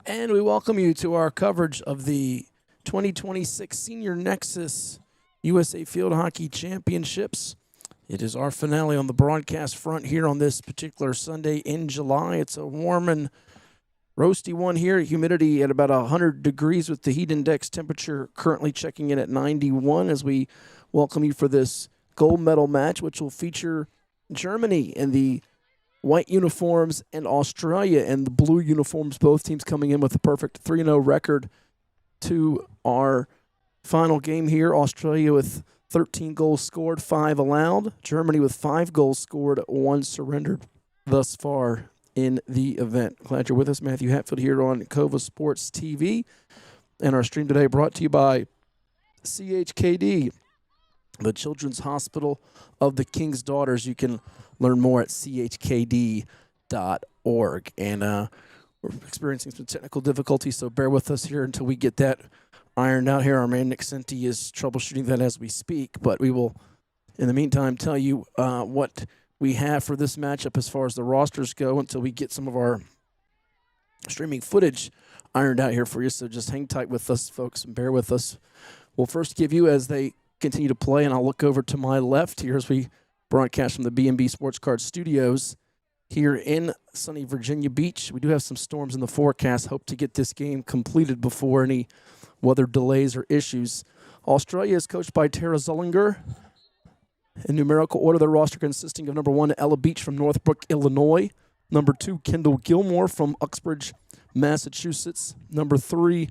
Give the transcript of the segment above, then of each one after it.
And we welcome you to our coverage of the 2026 Senior Nexus USA Field Hockey Championships. It is our finale on the broadcast front here on this particular Sunday in July. It's a warm and roasty one here. Humidity at about 100 degrees with the heat index temperature currently checking in at 91 as we welcome you for this gold medal match, which will feature Germany in the white uniforms and Australia in the blue uniforms, both teams coming in with a perfect 3-0 record to our final game here. Australia with 13 goals scored, 5 allowed. Germany with 5 goals scored, 1 surrendered thus far in the event. Glad you're with us. Matthew Hatfield here on Cova Sports TV. And our stream today brought to you by CHKD, the Children's Hospital of the King's Daughters. You can learn more at chkd.org. And we're experiencing some technical difficulties, so bear with us here until we get that ironed out here. Our man Nick Senti is troubleshooting that as we speak, but we will, in the meantime, tell you what we have for this matchup as far as the rosters go until we get some of our streaming footage ironed out here for you. So just hang tight with us, folks, and bear with us. We'll first give you as they continue to play, and I'll look over to my left here as we broadcast from the B&B Sports Card Studios here in sunny Virginia Beach. We do have some storms in the forecast. Hope to get this game completed before any weather delays or issues. Australia is coached by Tara Zullinger. In numerical order, the roster consisting of number 1, Ella Beach from Northbrook, Illinois. Number 2, Kendall Gilmore from Uxbridge, Massachusetts. Number 3,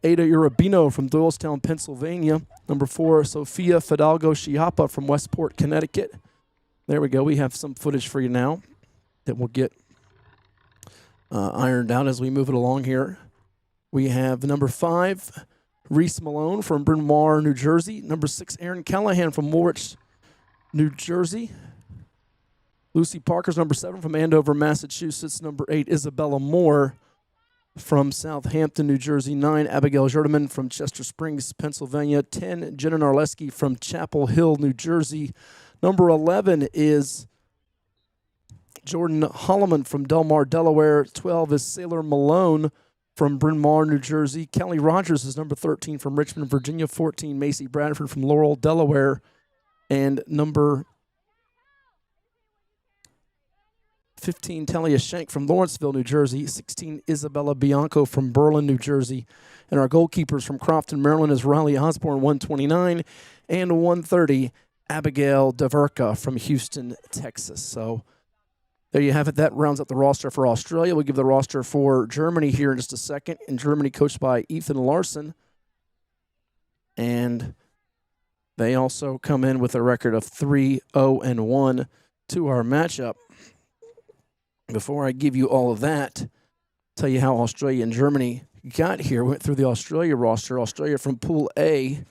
Ada Urabino from Doylestown, Pennsylvania. Number 4, Sofia Fidalgo Chiapa from Westport, Connecticut. There we go. We have some footage for you now that we'll get ironed out as we move it along here. We have number 5, Reese Malone from Bryn Mawr, New Jersey. Number 6, Aaron Callahan from Woolwich, New Jersey. Lucy Parker's number 7 from Andover, Massachusetts. Number 8, Isabella Moore from Southampton, New Jersey. 9, Abigail Jerdeman from Chester Springs, Pennsylvania. 10, Jenna Narleski from Chapel Hill, New Jersey. Number 11 is Jordan Holloman from Delmar, Delaware. 12 is Sailor Malone from Bryn Mawr, New Jersey. Kelly Rogers is number 13 from Richmond, Virginia. 14, Macy Bradford from Laurel, Delaware. And number 15, Talia Shank from Lawrenceville, New Jersey. 16, Isabella Bianco from Berlin, New Jersey. And our goalkeepers from Crofton, Maryland is Riley Osborne, 129. And 130, Abigail Daverka from Houston, Texas. So there you have it. That rounds up the roster for Australia. We'll give the roster for Germany here in just a second. And Germany coached by Ethan Larson. And they also come in with a record of 3-0-1 to our matchup. Before I give you all of that, tell you how Australia and Germany got here. Went through the Australia roster. Australia from Pool A,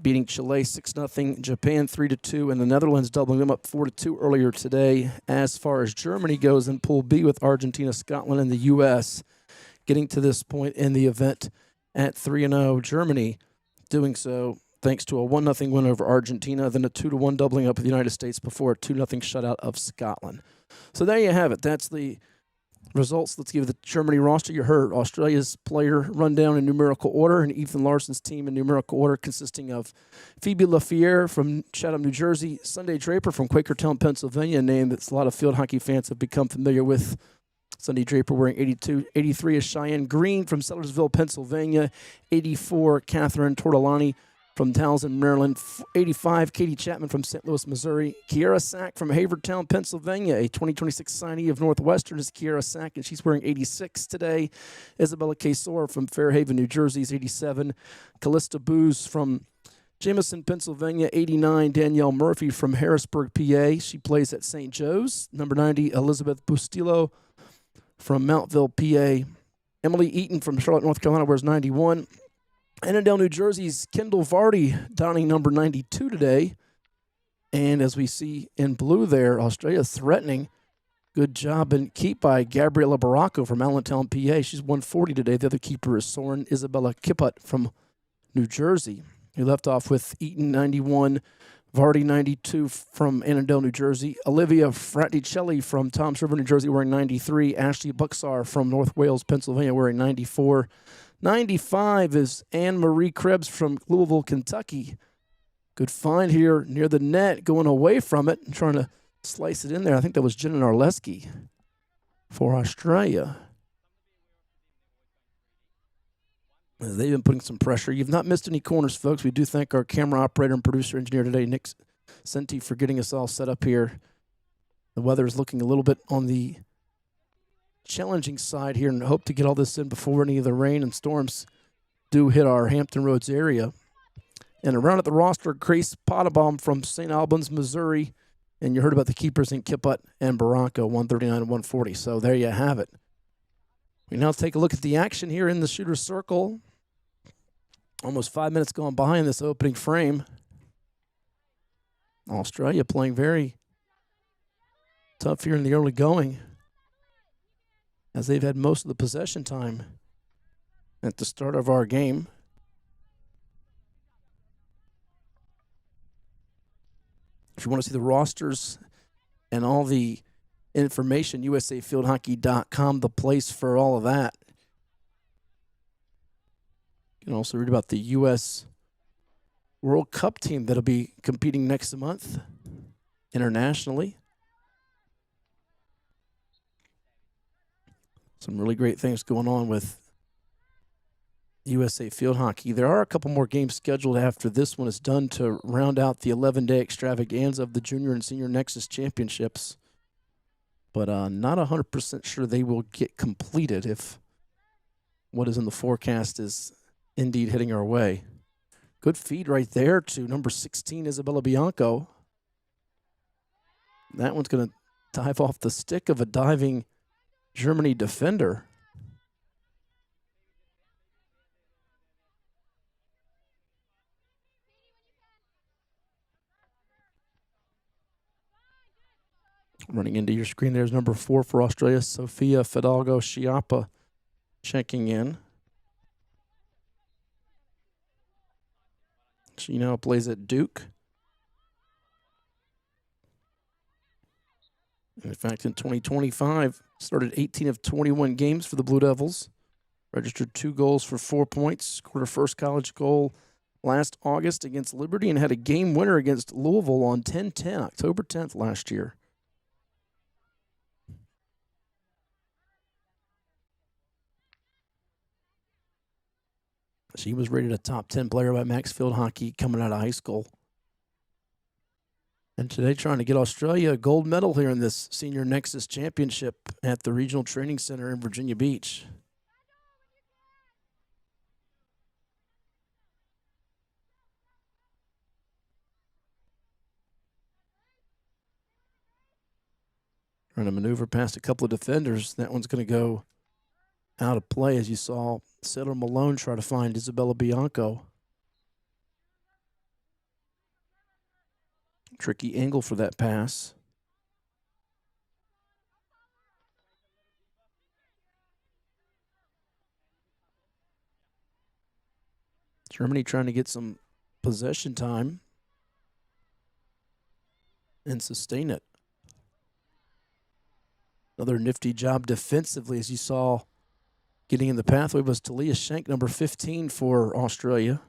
beating Chile 6-0, Japan 3-2, and the Netherlands doubling them up 4-2 earlier today. As far as Germany goes in Pool B with Argentina, Scotland, and the U.S., getting to this point in the event at 3-0. Germany doing so thanks to a 1-0 win over Argentina, then a 2-1 doubling up with the United States before a 2-0 shutout of Scotland. So there you have it. That's the results. Let's give the Germany roster. You heard Australia's player rundown in numerical order, and Ethan Larson's team in numerical order consisting of Phoebe LaFiere from Chatham, New Jersey, Sunday Draper from Quakertown, Pennsylvania, a name that a lot of field hockey fans have become familiar with. Sunday Draper wearing 82. 83 is Cheyenne Green from Sellersville, Pennsylvania. 84, Catherine Tortolani from Townsend, Maryland. 85, Katie Chapman from St. Louis, Missouri. Kiera Sack from Havertown, Pennsylvania. A 2026 signee of Northwestern is Kiera Sack, and she's wearing 86 today. Isabella Kesor from Fairhaven, New Jersey is 87. Callista Booz from Jameson, Pennsylvania, 89. Danielle Murphy from Harrisburg, PA. She plays at St. Joe's. Number 90, Elizabeth Bustillo from Mountville, PA. Emily Eaton from Charlotte, North Carolina, wears 91. Annandale, New Jersey's Kendall Vardy donning number 92 today. And as we see in blue there, Australia threatening. Good job and keep by Gabriela Baracco from Allentown, PA. She's 140 today. The other keeper is Soren Isabella Kipput from New Jersey. We left off with Eaton 91, Vardy 92 from Annandale, New Jersey. Olivia Fraticelli from Toms River, New Jersey, wearing 93. Ashley Buxar from North Wales, Pennsylvania, wearing 94. 95 is Anne-Marie Krebs from Louisville, Kentucky. Good find here near the net, going away from it and trying to slice it in there. I think that was Jenna Narleski for Australia. They've been putting some pressure. You've not missed any corners, folks. We do thank our camera operator and producer engineer today, Nick Senti, for getting us all set up here. The weather is looking a little bit on the challenging side here, and hope to get all this in before any of the rain and storms do hit our Hampton Roads area. And around at the roster, Grace Pottabaum from St. Albans, Missouri. And you heard about the keepers in Kiput and Barranco, 139 and 140. So there you have it. We now take a look at the action here in the shooter's circle. Almost 5 minutes gone by in this opening frame. Australia playing very tough here in the early going, as they've had most of the possession time at the start of our game. If you want to see the rosters and all the information, usafieldhockey.com, the place for all of that. You can also read about the U.S. World Cup team that'll be competing next month internationally. Some really great things going on with USA Field Hockey. There are a couple more games scheduled after this one is done to round out the 11-day extravaganza of the Junior and Senior Nexus Championships. But not 100% sure they will get completed if what is in the forecast is indeed hitting our way. Good feed right there to number 16, Isabella Bianco. That one's going to dive off the stick of a diving Germany defender. Running into your screen, there's number 4 for Australia, Sofia Fidalgo Chiappa, checking in. She now plays at Duke. In fact, in 2025, started 18 of 21 games for the Blue Devils. Registered 2 goals for 4 points. Scored her first college goal last August against Liberty and had a game winner against Louisville on 10-10, October 10th last year. She was rated a top 10 player by Max Field Hockey coming out of high school. And today trying to get Australia a gold medal here in this Senior Nexus Championship at the Regional Training Center in Virginia Beach. Trying to maneuver past a couple of defenders. That one's going to go out of play, as you saw Sailor Malone try to find Isabella Bianco. Tricky angle for that pass. Germany trying to get some possession time and sustain it. Another nifty job defensively, as you saw. Getting in the pathway was Talia Schenk, number 15 for Australia.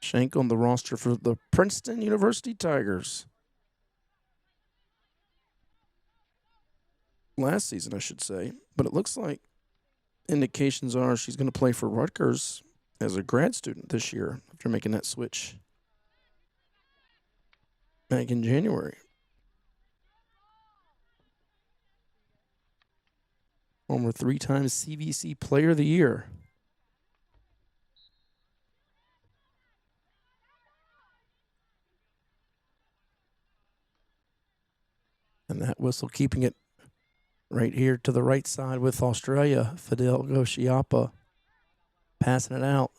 Schenk on the roster for the Princeton University Tigers. Last season, I should say. But it looks like indications are she's going to play for Rutgers as a grad student this year after making that switch back in January. Former 3-time CVC Player of the Year. And that whistle keeping it right here to the right side with Australia. Fidalgo Chiappa passing it out.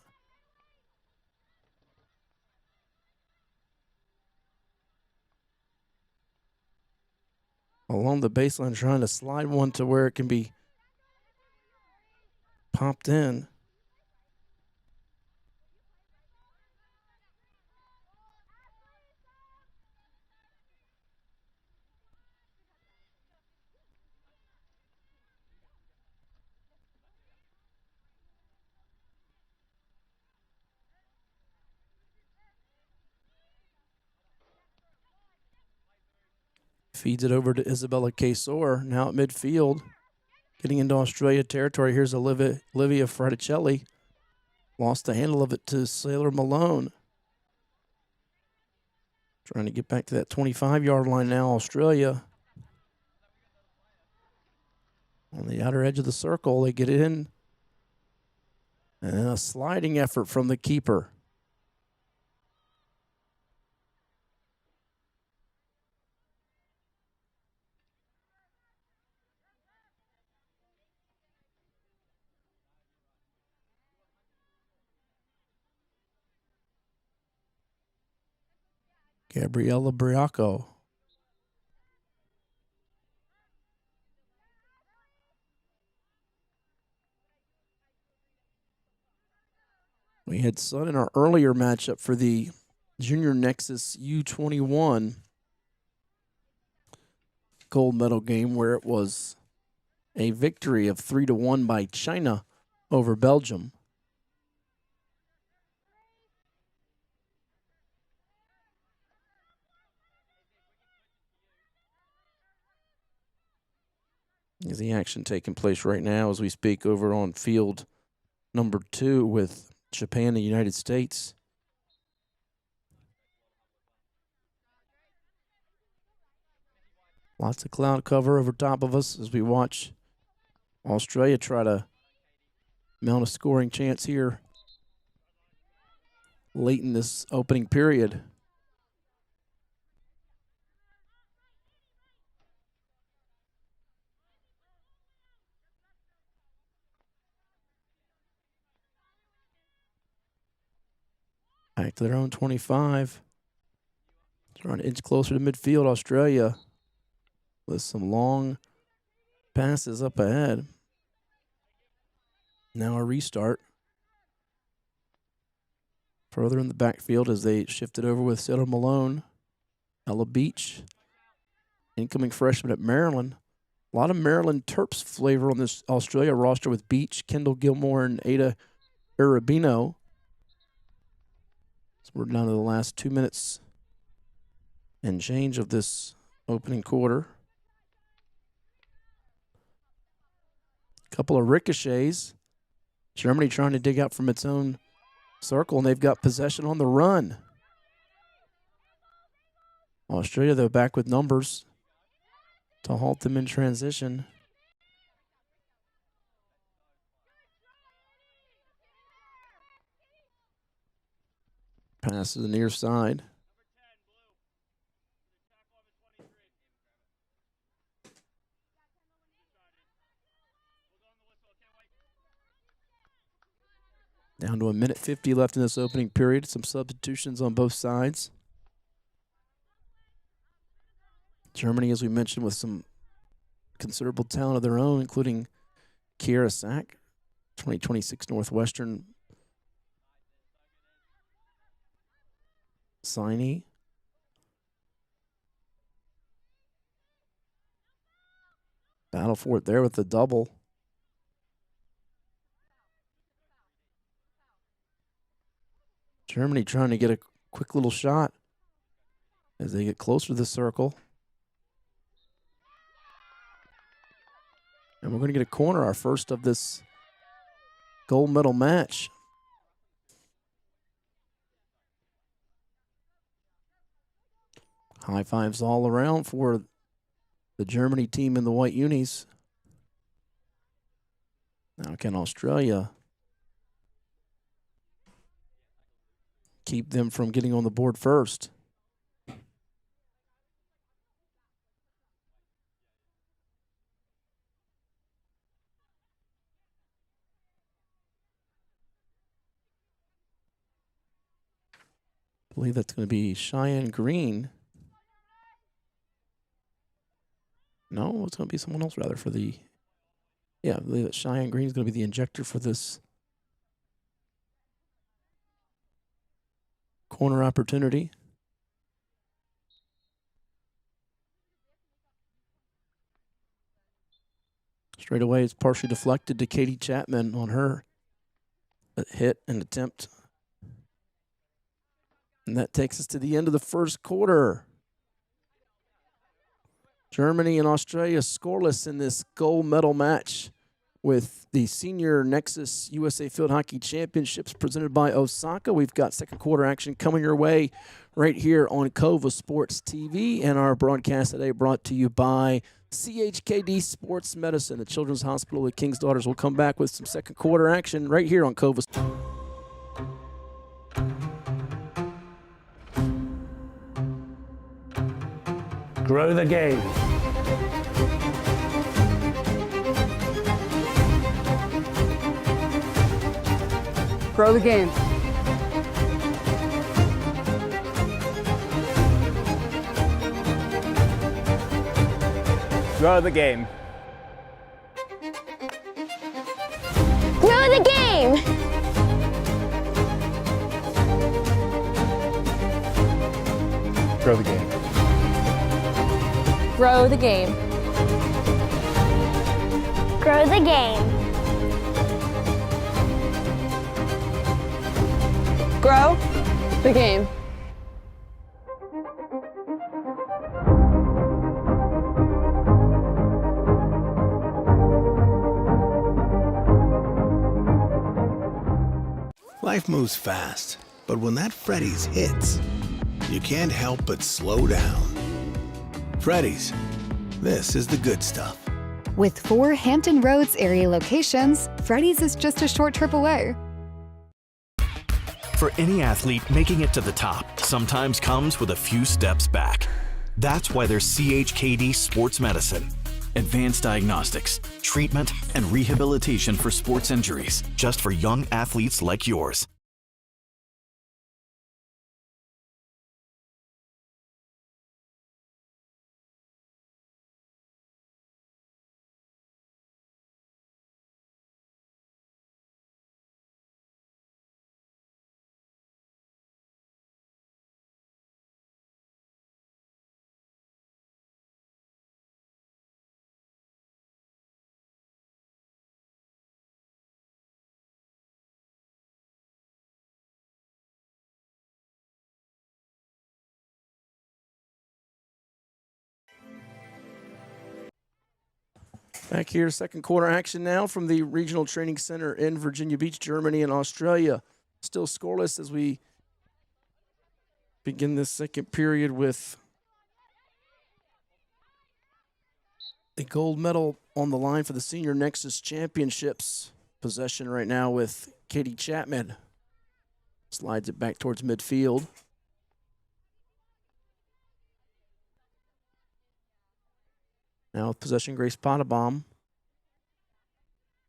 along the baseline, trying to slide one to where it can be popped in. Feeds it over to Isabella Quesor, now at midfield. Getting into Australia territory. Here's Olivia Fraticelli. Lost the handle of it to Sailor Malone. Trying to get back to that 25-yard line now, Australia. On the outer edge of the circle, they get it in. And a sliding effort from the keeper. Gabriella Briaco. We had Sun in our earlier matchup for the Junior Nexus U21 gold medal game, where it was a victory of 3-1 by China over Belgium. Is the action taking place right now as we speak over on field number 2 with Japan and the United States. Lots of cloud cover over top of us as we watch Australia try to mount a scoring chance here late in this opening period. Back to their own 25. Trying to inch closer to midfield, Australia, with some long passes up ahead. Now a restart. Further in the backfield as they shifted over with Sailor Malone. Ella Beach, incoming freshman at Maryland. A lot of Maryland Terps flavor on this Australia roster with Beach, Kendall Gilmore, and Ada Arabino. So we're down to the last 2 minutes and change of this opening quarter. Couple of ricochets. Germany trying to dig out from its own circle, and they've got possession on the run. Australia, though, back with numbers to halt them in transition. Pass to the near side. Down to 1:50 left in this opening period. Some substitutions on both sides. Germany, as we mentioned, with some considerable talent of their own, including Kiera Sack, 2026 Northwestern signee. Battle for it there with the double. Germany trying to get a quick little shot as they get closer to the circle. And we're going to get a corner, our first of this gold medal match. High fives all around for the Germany team in the white unis. Now can Australia keep them from getting on the board first? I believe that's going to be Cheyenne Green No, it's going to be someone else rather for the. Yeah, I believe that Cheyenne Green is going to be the injector for this corner opportunity. Straight away, it's partially deflected to Katie Chapman on her hit and attempt. And that takes us to the end of the first quarter. Germany and Australia scoreless in this gold medal match with the Senior Nexus USA Field Hockey Championships presented by Osaka. We've got second quarter action coming your way right here on Cova Sports TV, and our broadcast today brought to you by CHKD Sports Medicine, the Children's Hospital of King's Daughters. We'll come back with some second quarter action right here on Cova. Grow the game. Grow the game. Grow the game. Grow the game! Grow the game. Grow the game. Grow the game. Grow the game. Life moves fast, but when that Freddy's hits, you can't help but slow down. Freddy's, this is the good stuff. With 4 Hampton Roads area locations, Freddy's is just a short trip away. For any athlete, making it to the top sometimes comes with a few steps back. That's why there's CHKD Sports Medicine. Advanced diagnostics, treatment, and rehabilitation for sports injuries, just for young athletes like yours. Back here, second quarter action now from the Regional Training Center in Virginia Beach, Germany and Australia. Still scoreless as we begin this second period with a gold medal on the line for the Senior Nexus Championships. Possession right now with Katie Chapman. Slides it back towards midfield. Now with possession, Grace Pottebaum.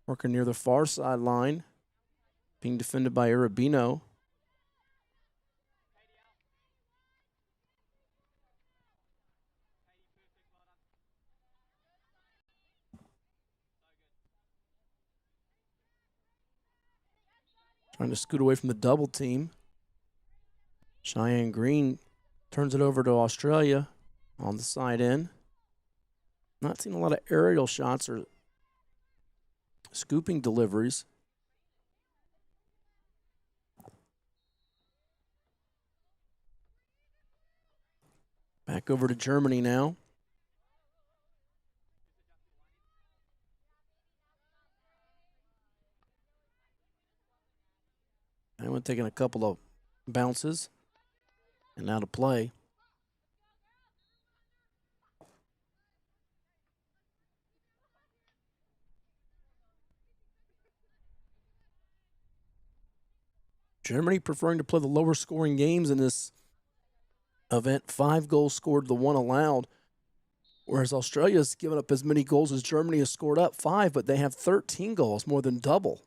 Working near the far sideline. Being defended by Arabino. Trying to scoot away from the double team. Cheyenne Green turns it over to Australia on the side end. Not seeing a lot of aerial shots or scooping deliveries. Back over to Germany now. Anyone taking a couple of bounces and now to play. Germany preferring to play the lower scoring games in this event. 5 goals scored to 1 allowed. Whereas Australia's given up as many goals as Germany has scored up, 5, but they have 13 goals, more than double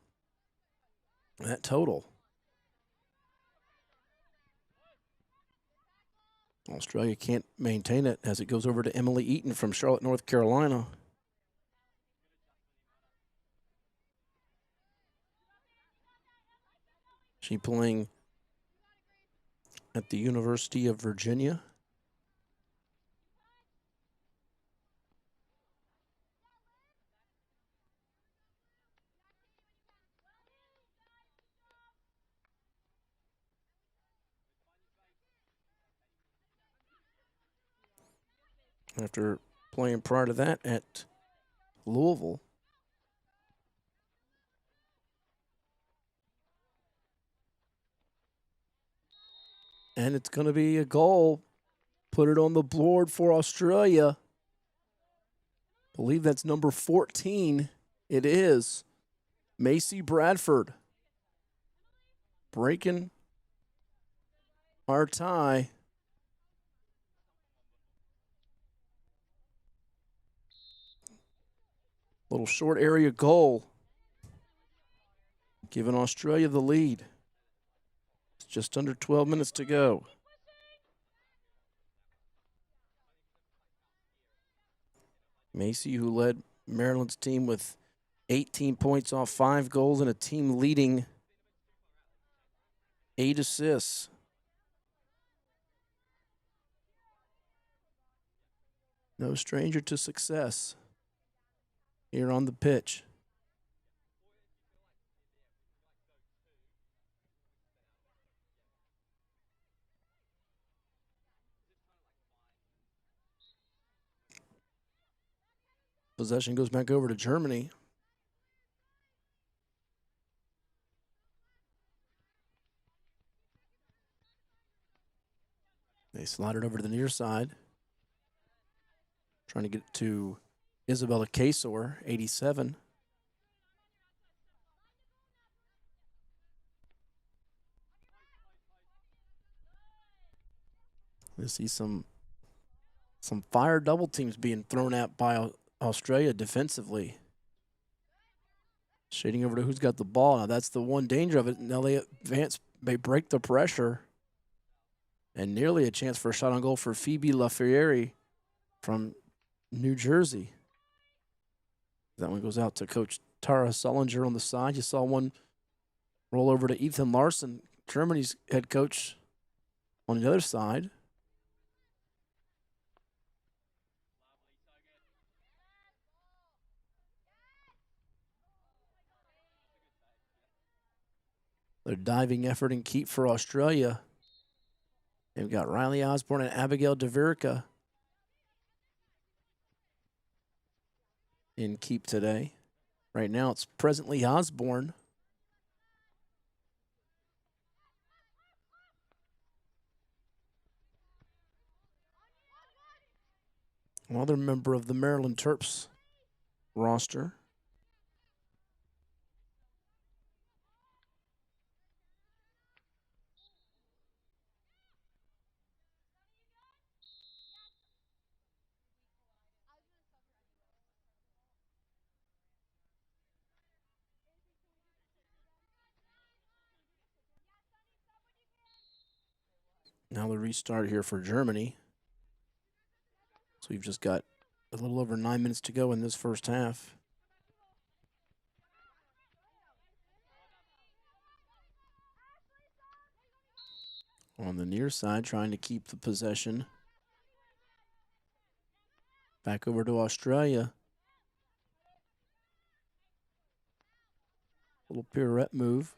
that total. Australia can't maintain it as it goes over to Emily Eaton from Charlotte, North Carolina. She playing at the University of Virginia. After playing prior to that at Louisville. And it's going to be a goal. Put it on the board for Australia. Believe that's number 14. It is. Macy Bradford breaking our tie. Little short area goal, giving Australia the lead. It's just under 12 minutes to go. Macy, who led Maryland's team with 18 points off 5 goals and a team leading 8 assists. No stranger to success here on the pitch. Possession goes back over to Germany. They slide it over to the near side. Trying to get it to Isabella Casor, 87. We see some fire double teams being thrown at by Australia defensively. Shading over to who's got the ball. Now that's the one danger of it. Now they advance, they break the pressure. And nearly a chance for a shot on goal for Phoebe LaFerriere from New Jersey. That one goes out to Coach Tara Sullinger on the side. You saw one roll over to Ethan Larson, Germany's head coach, on the other side. Their diving effort and keep for Australia. They've got Riley Osborne and Abigail DeVerica in keep today. Right now it's presently Osborne. Another member of the Maryland Terps roster. Now the restart here for Germany. So we've just got a little over 9 minutes to go in this first half. On the near side, trying to keep the possession. Back over to Australia. Little pirouette move.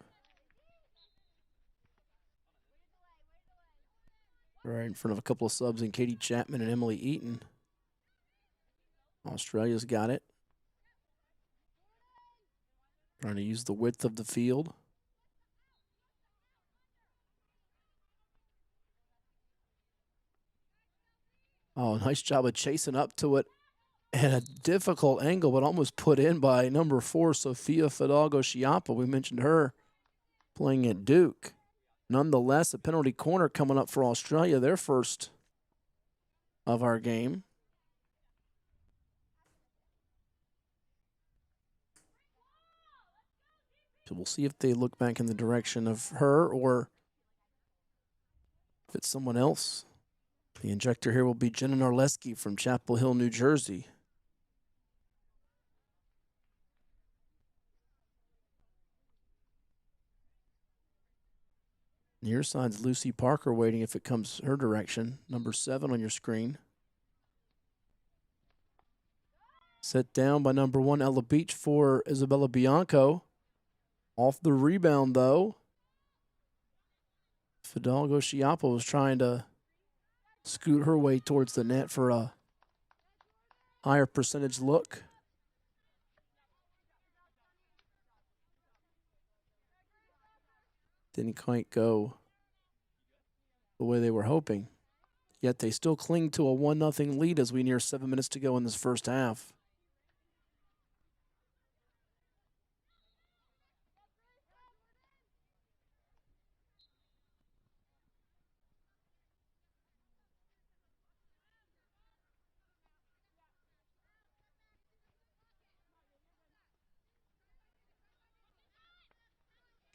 Right in front of a couple of subs in Katie Chapman and Emily Eaton. Australia's got it. Trying to use the width of the field. Oh, nice job of chasing up to it at a difficult angle, but almost put in by number 4, Sofia Fidalgo-Chiapa. We mentioned her playing at Duke. Nonetheless, a penalty corner coming up for Australia, their first of our game. So we'll see if they look back in the direction of her or if it's someone else The injector here will be Jenna Narleski from Chapel Hill, New Jersey. Near side's Lucy Parker waiting if it comes her direction. Number 7 on your screen. Set down by number 1, Ella Beach for Isabella Bianco. Off the rebound, though. Fidalgo Chiapo was trying to scoot her way towards the net for a higher percentage look. Didn't quite go the way they were hoping. Yet they still cling to a 1-0 lead as we near 7 minutes to go in this first half.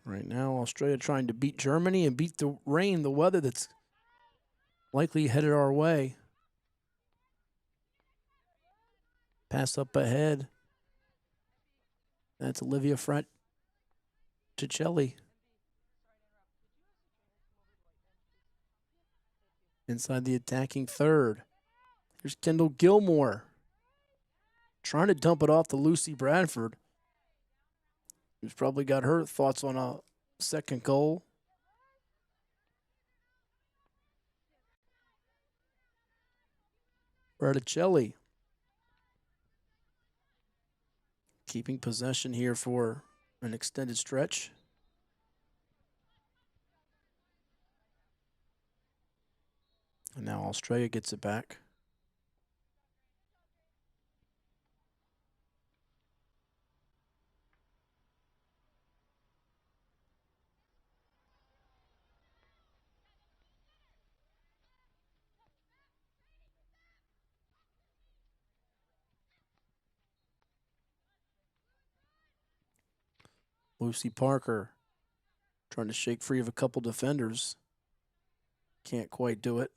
Right now, Australia trying to beat Germany and beat the rain, the weather that's likely headed our way. Pass up ahead. That's Olivia Fraticelli. Inside the attacking third. Here's Kendall Gilmore. Trying to dump it off to Lucy Bradford, who's probably got her thoughts on a second goal. Fraticelli keeping possession here for an extended stretch. And now Australia gets it back. Lucy Parker trying to shake free of a couple defenders. Can't quite do it.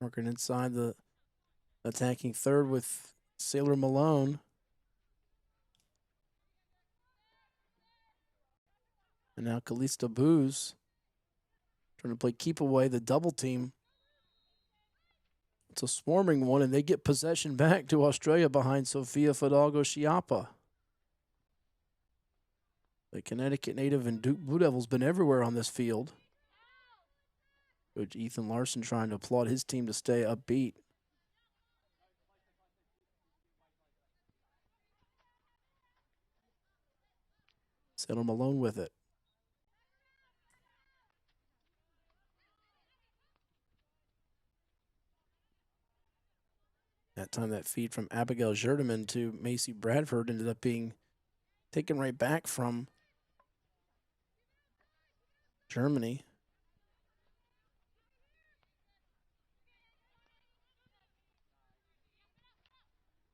Working inside the attacking third with Sailor Malone. And now Kalista Booz trying to play keep away the double team. It's a swarming one, and they get possession back to Australia behind Sofia Fidalgo Chiapa. The Connecticut native and Duke Blue Devils been everywhere on this field. Coach Ethan Larson trying to applaud his team to stay upbeat. Sailor Malone with it. That time that feed from Abigail Jerdeman to Macy Bradford ended up being taken right back from Germany.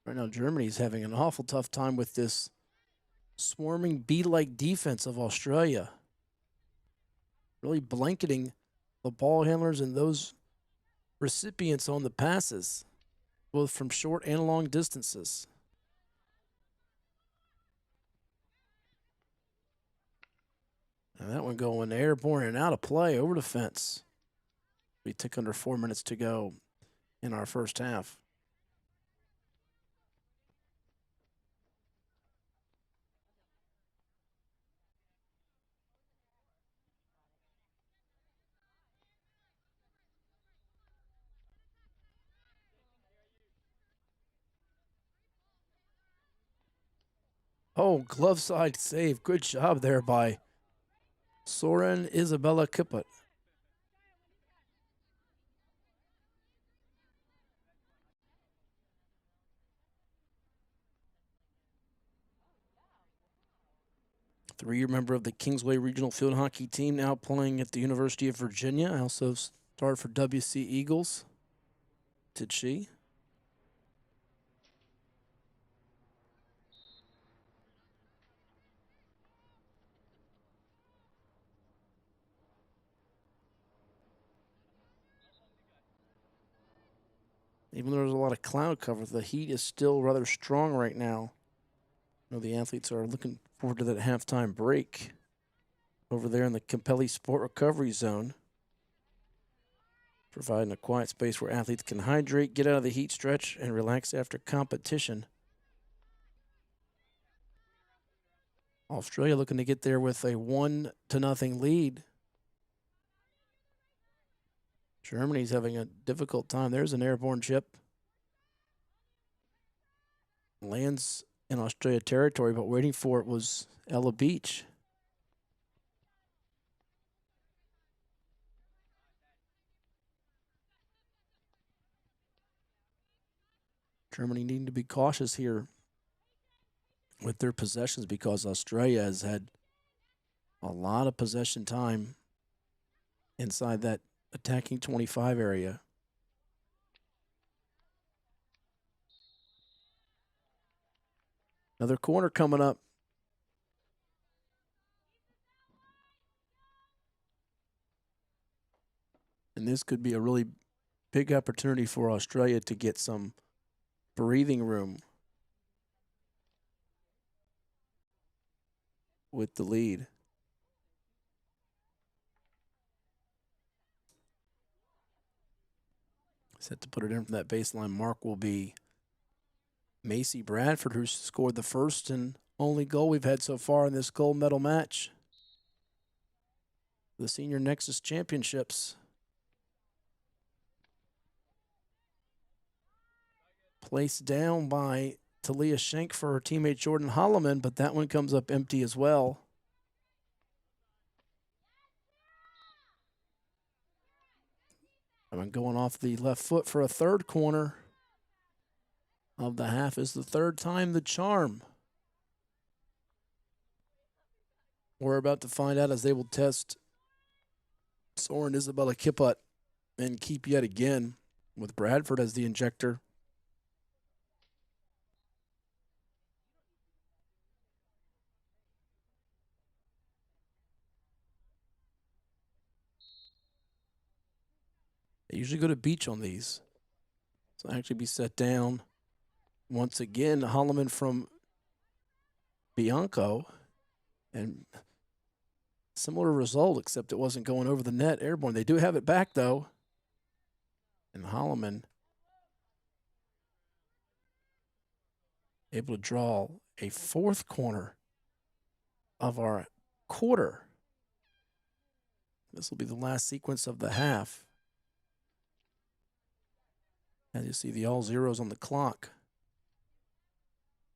Right now, Germany's having an awful tough time with this swarming bee-like defense of Australia. Really blanketing the ball handlers and those recipients on the passes, both from short and long distances. And that one going airborne and out of play over the fence. We took under 4 minutes to go in our first half. Oh, glove side save. Good job there by Soren Isabella Kipput. Three-year member of the Kingsway Regional Field Hockey team, now playing at the University of Virginia. I also started for WC Eagles. Did she? Even though there's a lot of cloud cover, the heat is still rather strong right now. You know, the athletes are looking forward to that halftime break over there in the Capelli Sport Recovery Zone, providing a quiet space where athletes can hydrate, get out of the heat stretch, and relax after competition. Australia looking to get there with a 1-0 lead. Germany's having a difficult time. There's an airborne chip. Lands in Australia territory, but waiting for it was Ella Beach. Germany needing to be cautious here with their possessions because Australia has had a lot of possession time inside that attacking 25 area. Another corner coming up. And this could be a really big opportunity for Australia to get some breathing room with the lead. Set to put it in from that baseline mark will be Macy Bradford, who scored the first and only goal we've had so far in this gold medal match. The Senior Nexus Championships. Placed down by Talia Schenk for her teammate Jordan Holloman, but that one comes up empty as well. I'm going off the left foot for a third corner of the half. Is the third time the charm. We're about to find out as they will test Soren Isabella Kipput and keep yet again with Bradford as the injector. They usually go to beach on these. So actually be set down. Once again, Holloman from Bianco. And similar result, except it wasn't going over the net airborne. They do have it back, though. And Holloman able to draw a fourth corner of our quarter. This will be the last sequence of the half. As you see, the all zeros on the clock.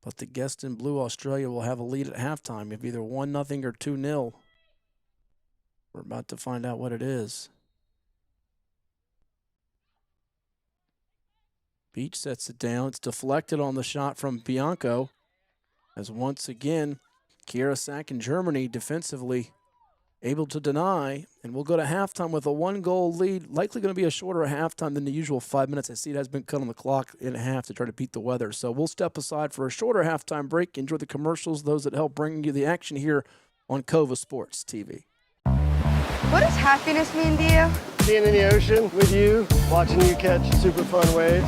But the guest in blue, Australia, will have a lead at halftime of either 1-0 or 2-0. We're about to find out what it is. Beach sets it down. It's deflected on the shot from Bianco. As once again, Kiera Sack in Germany defensively able to deny, and we'll go to halftime with a 1-goal lead. Likely going to be a shorter halftime than the usual 5 minutes. I see it has been cut on the clock in half to try to beat the weather. So we'll step aside for a shorter halftime break. Enjoy the commercials, those that help bring you the action here on Cova Sports TV. What does happiness mean to you? Being in the ocean with you, watching you catch super fun waves.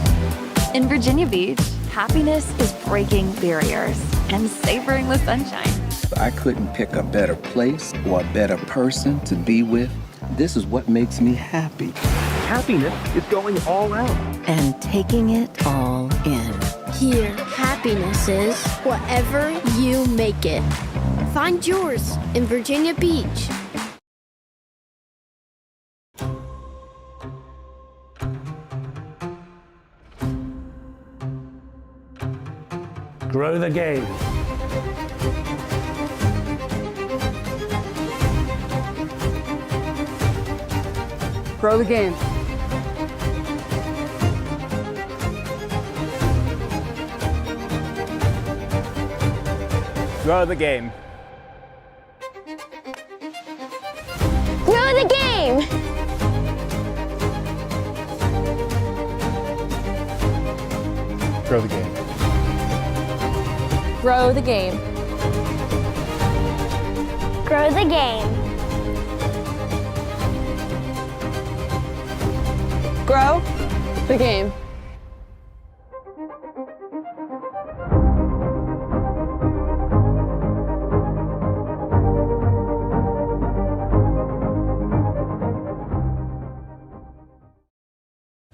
In Virginia Beach, happiness is breaking barriers and savoring the sunshine. I couldn't pick a better place or a better person to be with. This is what makes me happy. Happiness is going all out. And taking it all in. Here, happiness is whatever you make it. Find yours in Virginia Beach. Grow the game. Grow the game. Grow the game. Grow the game. Grow the game. Grow the game. Grow the game. Grow the game.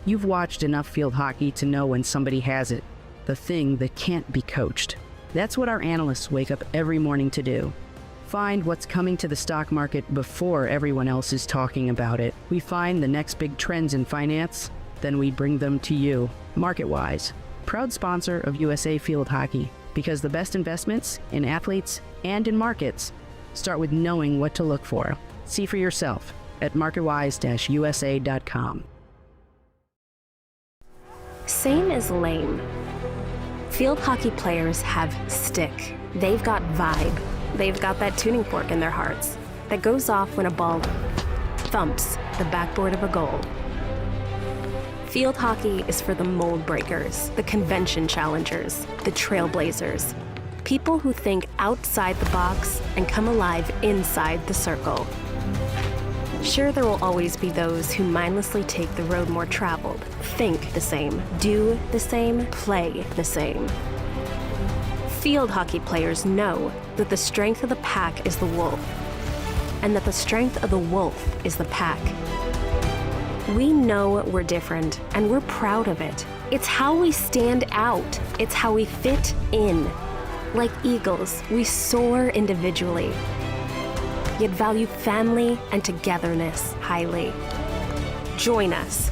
You've watched enough field hockey to know when somebody has it, the thing that can't be coached. That's what our analysts wake up every morning to do. Find what's coming to the stock market before everyone else is talking about it. We find the next big trends in finance, then we bring them to you. MarketWise, proud sponsor of USA Field Hockey, because the best investments in athletes and in markets start with knowing what to look for. See for yourself at marketwise-usa.com. Same is lame. Field hockey players have stick. They've got vibe. They've got that tuning fork in their hearts that goes off when a ball thumps the backboard of a goal. Field hockey is for the mold breakers, the convention challengers, the trailblazers, people who think outside the box and come alive inside the circle. Sure, there will always be those who mindlessly take the road more traveled, think the same, do the same, play the same. Field hockey players know that the strength of the pack is the wolf, and that the strength of the wolf is the pack. We know we're different, and we're proud of it. It's how we stand out. It's how we fit in. Like eagles, we soar individually, yet value family and togetherness highly. Join us.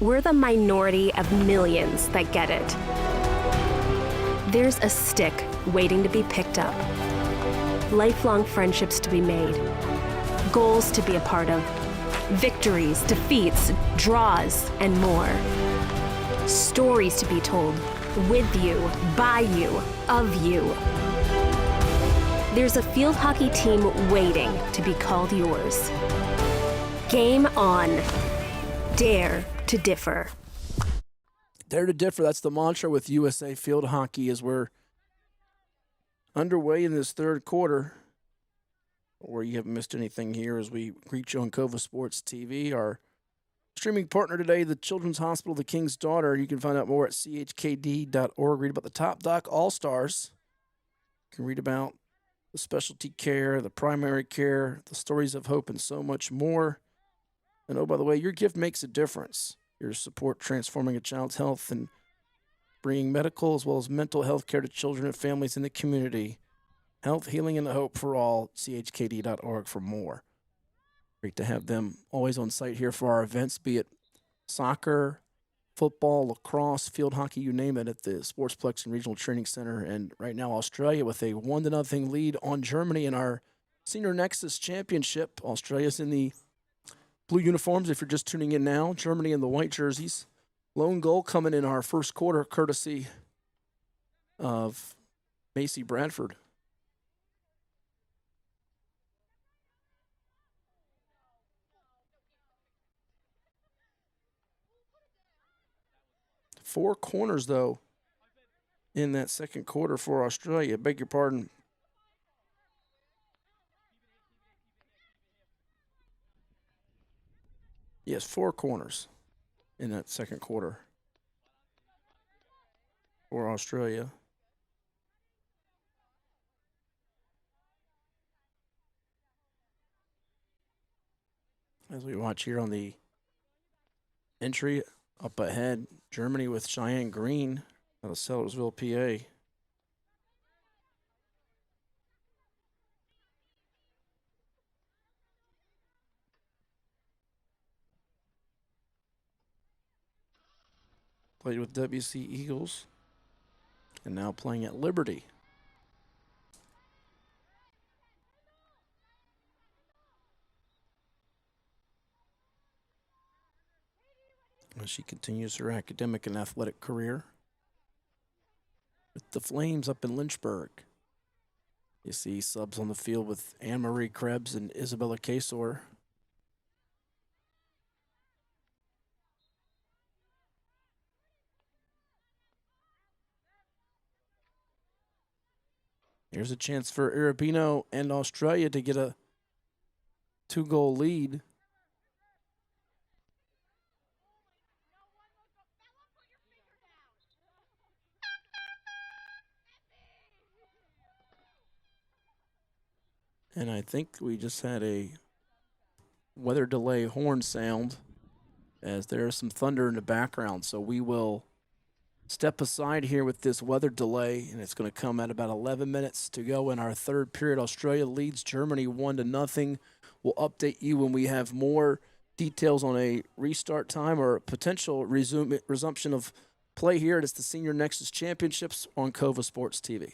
We're the minority of millions that get it. There's a stick waiting to be picked up, lifelong friendships to be made, goals to be a part of, victories, defeats, draws, and more. Stories to be told, with you, by you, of you. There's a field hockey team waiting to be called yours. Game on. Dare to differ. Dare to differ, that's the mantra with USA Field Hockey as we're underway in this third quarter. Or you haven't missed anything here as we greet you on Cova Sports TV. Our streaming partner today, the Children's Hospital of the King's Daughter. You can find out more at chkd.org. Read about the Top Doc All-Stars. You can read about the specialty care, the primary care, the stories of hope, and so much more. And oh, by the way, your gift makes a difference. Your support transforming a child's health and bringing medical as well as mental health care to children and families in the community. Health, healing, and the hope for all. chkd.org for more. Great to have them always on site here for our events, be it soccer, football, lacrosse, field hockey, you name it, at the Sportsplex and Regional Training Center. And right now, Australia with a 1-0 lead on Germany in our Senior Nexus Championship. Australia's in the blue uniforms, if you're just tuning in now. Germany in the white jerseys. Lone goal coming in our first quarter, courtesy of Macy Bradford. Four corners, though, in that second quarter for Australia. Beg your pardon. Yes, four corners in that second quarter for Australia. As we watch here on the entry up ahead, Germany with Cheyenne Green out of Sellersville, PA. Played with WC Eagles and now playing at Liberty. As she continues her academic and athletic career with the Flames up in Lynchburg. You see subs on the field with Anne-Marie Krebs and Isabella Casor. Here's a chance for Irabino and Australia to get a 2-goal lead. And I think we just had a weather delay horn sound as there is some thunder in the background. So we will step aside here with this weather delay, and it's going to come at about 11 minutes to go in our third period. Australia leads Germany 1-0. We'll update you when we have more details on a restart time or potential resumption of play here. It's the Senior Nexus Championships on Kova Sports TV.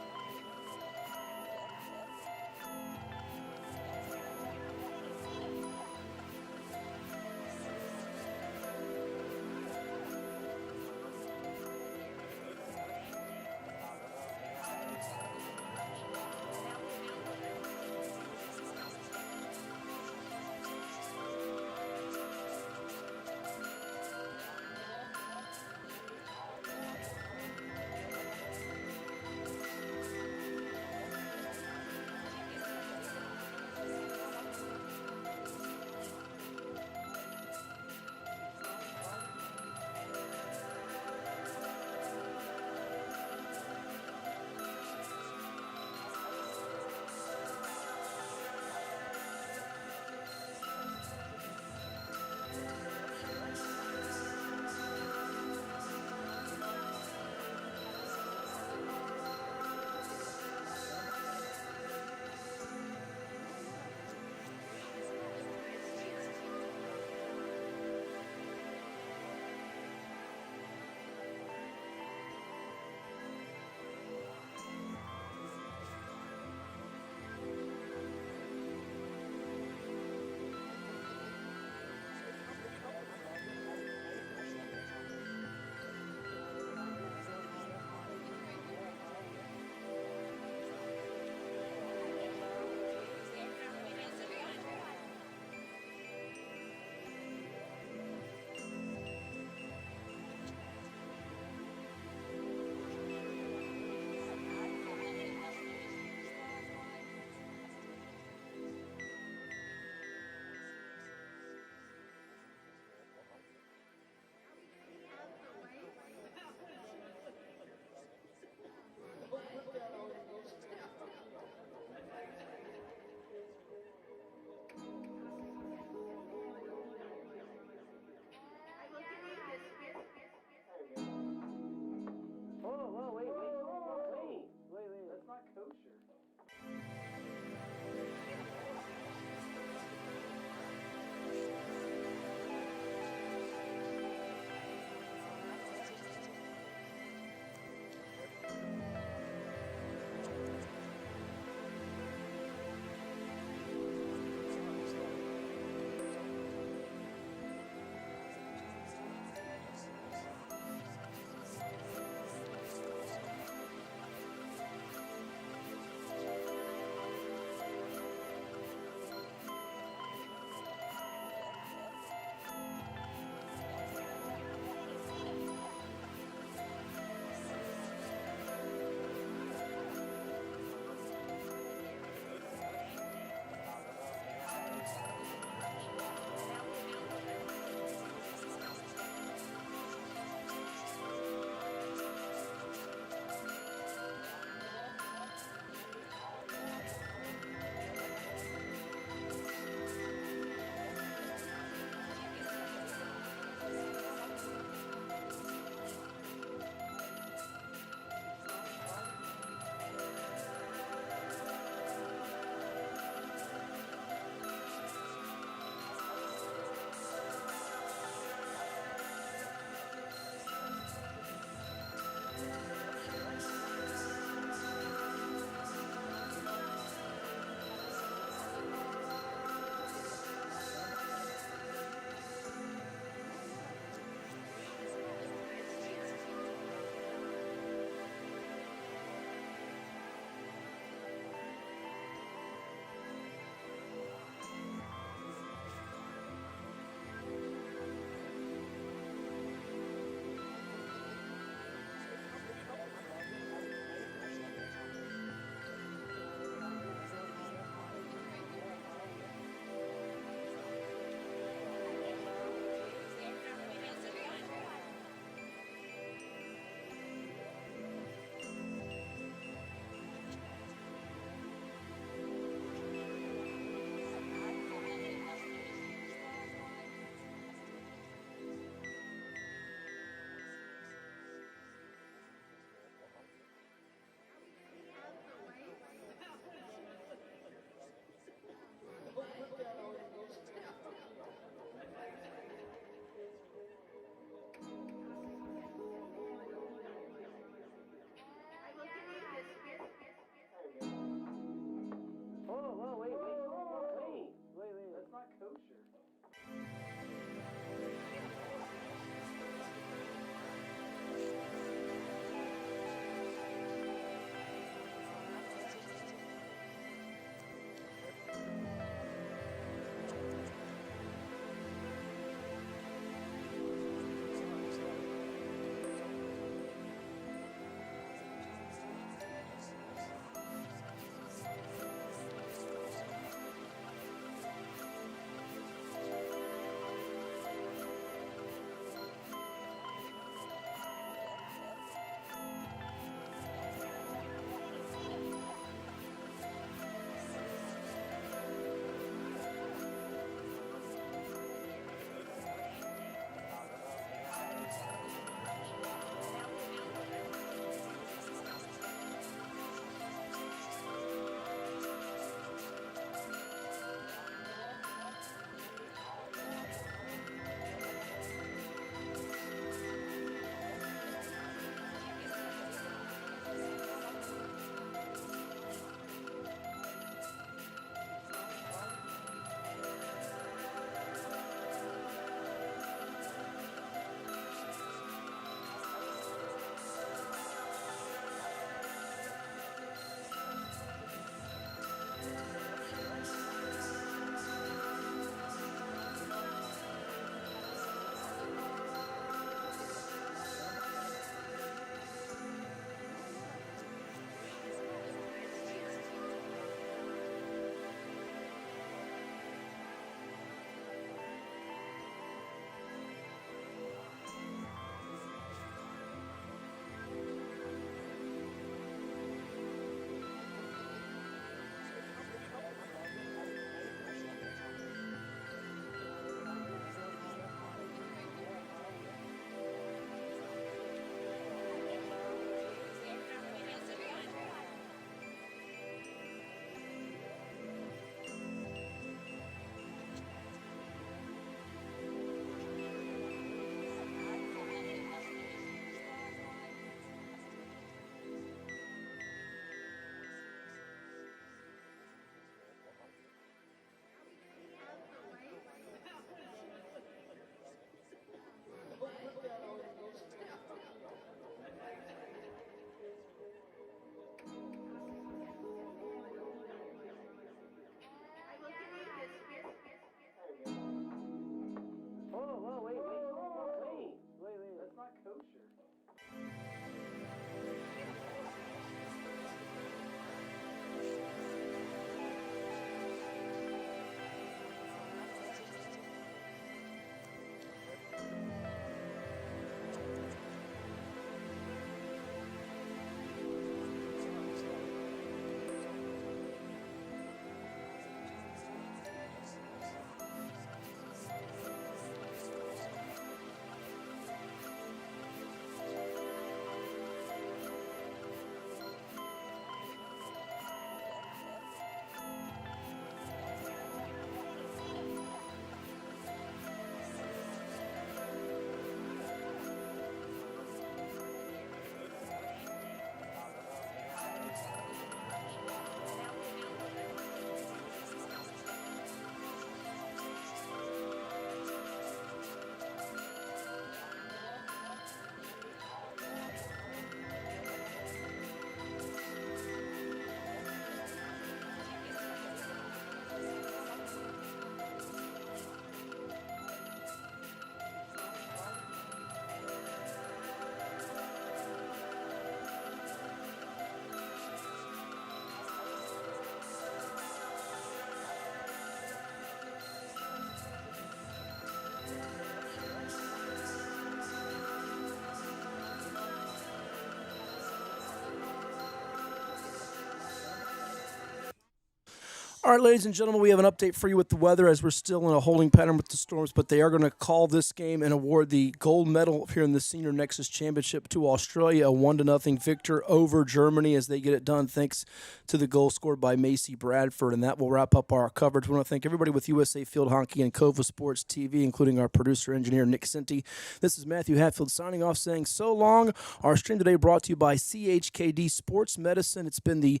All right, ladies and gentlemen, we have an update for you with the weather as we're still in a holding pattern with the storms, but they are going to call this game and award the gold medal here in the Senior Nexus Championship to Australia, a 1-0 victor over Germany as they get it done thanks to the goal scored by Macy Bradford. And that will wrap up our coverage. We want to thank everybody with USA Field Hockey and Cova Sports TV, including our producer, engineer, Nick Sinti. This is Matthew Hatfield signing off saying so long. Our stream today brought to you by CHKD Sports Medicine. It's been the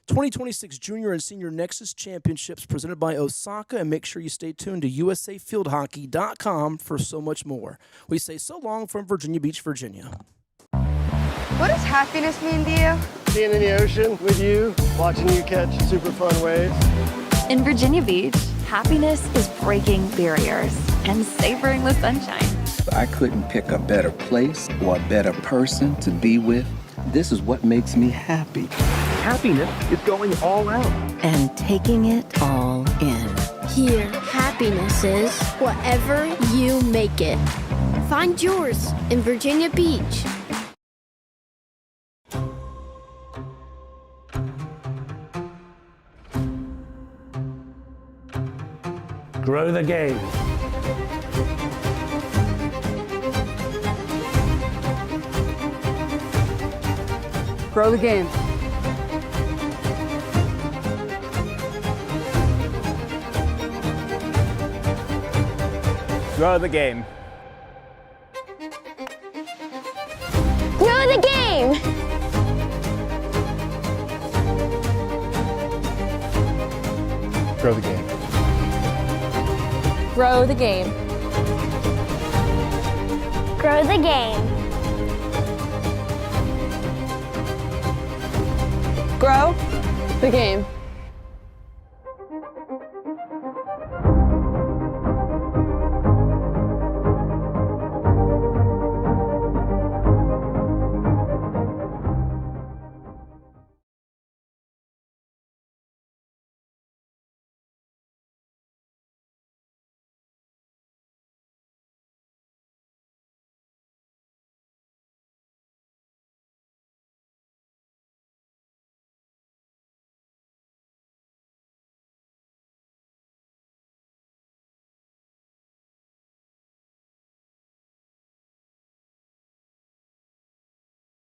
2026 Junior and Senior Nexus Championships presented by Osaka, and make sure you stay tuned to usafieldhockey.com for so much more. We say so long from Virginia Beach, Virginia. What does happiness mean to you? Being in the ocean with you, watching you catch super fun waves. In Virginia Beach, happiness is breaking barriers and savoring the sunshine. I couldn't pick a better place or a better person to be with. This is what makes me happy. Happiness is going all out. And taking it all in. Here, happiness is whatever you make it. Find yours in Virginia Beach. Grow the game. Grow the game. Grow the game. Grow the game! Grow the game. Grow the game. Grow the game. Grow the game.